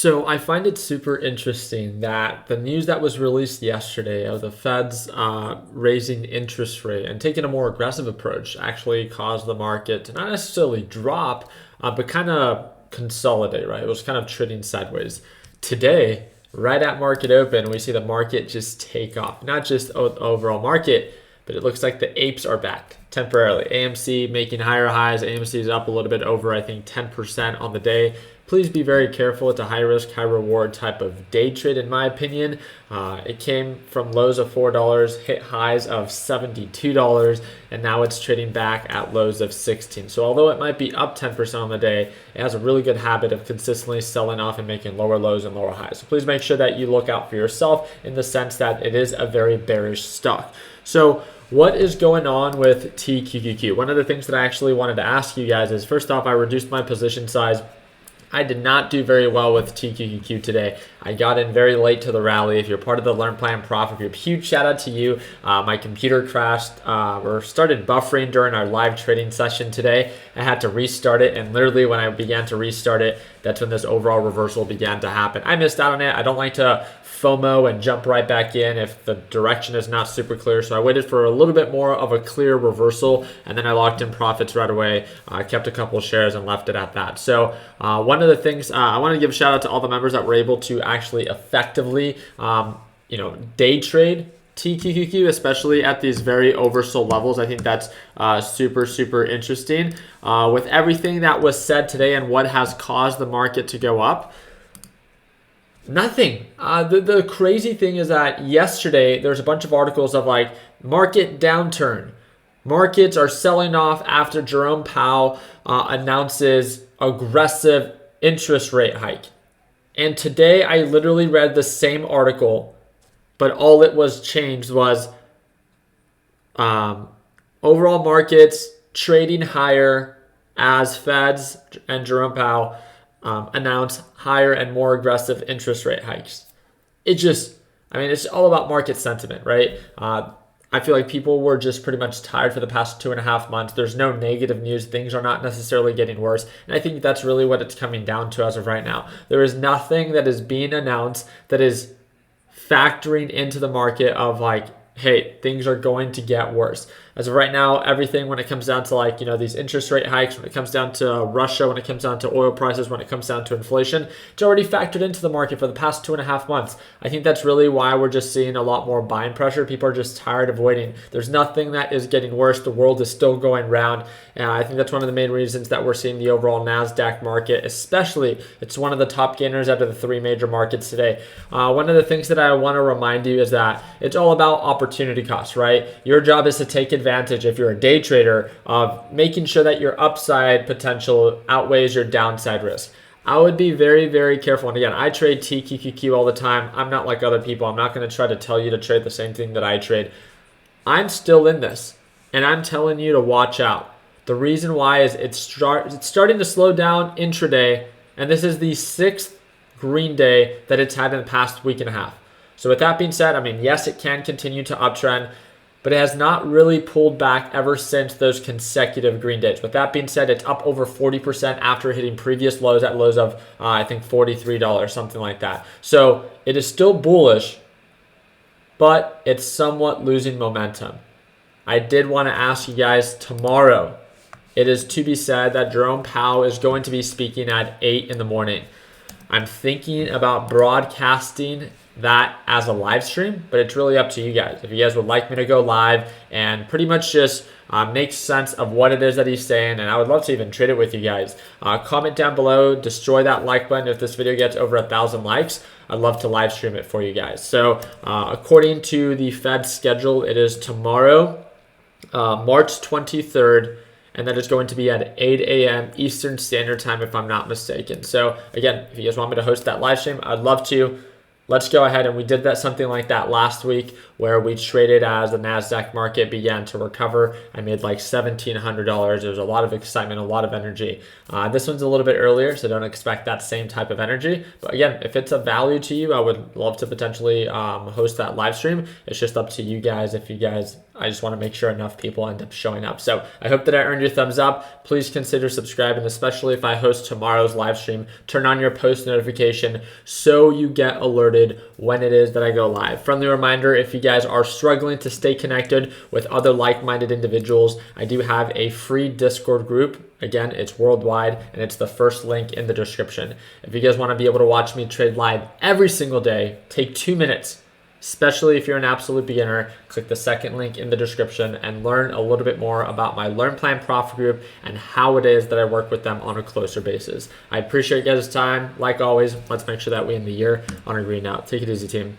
So I find it super interesting that the news that was released yesterday of the Fed's raising interest rate and taking a more aggressive approach actually caused the market to not necessarily drop, but kind of consolidate, right? It was kind of trading sideways. Today, right at market open, we see the market just take off. Not just overall market, but it looks like the apes are back temporarily. AMC making higher highs. AMC is up a little bit over, I think, 10% on the day. Please be very careful. It's a high risk, high reward type of day trade, in my opinion. It came from lows of $4, hit highs of $72, and now it's trading back at lows of 16. So although it might be up 10% on the day, it has a really good habit of consistently selling off and making lower lows and lower highs. So please make sure that you look out for yourself in the sense that it is a very bearish stock. So what is going on with TQQQ? One of the things that I actually wanted to ask you guys is, first off, I reduced my position size. I did not do very well with TQQQ today. I got in very late to the rally. If you're part of the Learn Plan Profit Group, huge shout out to you. My computer crashed or started buffering during our live trading session today. I had to restart it, and literally when I began to restart it, that's when this overall reversal began to happen. I missed out on it. I don't like to FOMO and jump right back in if the direction is not super clear. So I waited for a little bit more of a clear reversal, and then I locked in profits right away. I kept a couple shares and left it at that. So one of the things I want to give a shout out to all the members that were able to actually effectively, day trade TQQQ, especially at these very oversold levels. I think that's super, super interesting. With everything that was said today and what has caused the market to go up, nothing. The crazy thing is that yesterday there's a bunch of articles of like market downturn. Markets are selling off after Jerome Powell announces aggressive interest rate hike. And today I literally read the same article, but all it was changed was overall markets trading higher as Feds and Jerome Powell announce higher and more aggressive interest rate hikes. It's all about market sentiment, right? I feel like people were just pretty much tired for the past 2.5 months. There's no negative news. Things are not necessarily getting worse. And I think that's really what it's coming down to as of right now. There is nothing that is being announced that is factoring into the market of like, hey, things are going to get worse. As of right now, everything when it comes down to these interest rate hikes, when it comes down to Russia, when it comes down to oil prices, when it comes down to inflation, it's already factored into the market for the past 2.5 months. I think that's really why we're just seeing a lot more buying pressure. People are just tired of waiting. There's nothing that is getting worse. The world is still going round. And I think that's one of the main reasons that we're seeing the overall NASDAQ market, especially it's one of the top gainers out of the 3 major markets today. One of the things that I want to remind you is that it's all about opportunity cost, right? Your job is to take advantage, if you're a day trader, of making sure that your upside potential outweighs your downside risk. I would be very, very careful. And again, I trade TQQQ all the time. I'm not like other people. I'm not going to try to tell you to trade the same thing that I trade. I'm still in this, and I'm telling you to watch out. The reason why is it's starting to slow down intraday, and this is the 6th green day that it's had in the past week and a half. So with that being said, yes, it can continue to uptrend, but it has not really pulled back ever since those consecutive green days. With that being said, it's up over 40% after hitting previous lows at lows of, I think, $43, something like that. So it is still bullish, but it's somewhat losing momentum. I did want to ask you guys tomorrow, it is to be said that Jerome Powell is going to be speaking at 8 in the morning. I'm thinking about broadcasting that as a live stream, but it's really up to you guys. If you guys would like me to go live and pretty much just make sense of what it is that he's saying, and I would love to even trade it with you guys. Comment down below, destroy that like button. If this video gets over 1,000 likes, I'd love to live stream it for you guys. So according to the Fed schedule, it is tomorrow, March 23rd, and that is going to be at 8 a.m. Eastern Standard Time, if I'm not mistaken. So again, if you guys want me to host that live stream, I'd love to. Let's go ahead, and we did that something like that last week where we traded as the NASDAQ market began to recover. I made like $1,700. There was a lot of excitement, a lot of energy. This one's a little bit earlier, so don't expect that same type of energy. But again, if it's of value to you, I would love to potentially host that live stream. It's just up to you guys if you guys I just want to make sure enough people end up showing up. So I hope that I earned your thumbs up. Please consider subscribing, especially if I host tomorrow's live stream. Turn on your post notification so you get alerted when it is that I go live. Friendly reminder, if you guys are struggling to stay connected with other like-minded individuals, I do have a free Discord group. Again, it's worldwide, and it's the first link in the description. If you guys want to be able to watch me trade live every single day, take 2 minutes, especially if you're an absolute beginner, click the second link in the description and learn a little bit more about my Learn Plan Profit group and how it is that I work with them on a closer basis. I appreciate you guys' time. Like always, let's make sure that we end the year on a green note. Take it easy, team.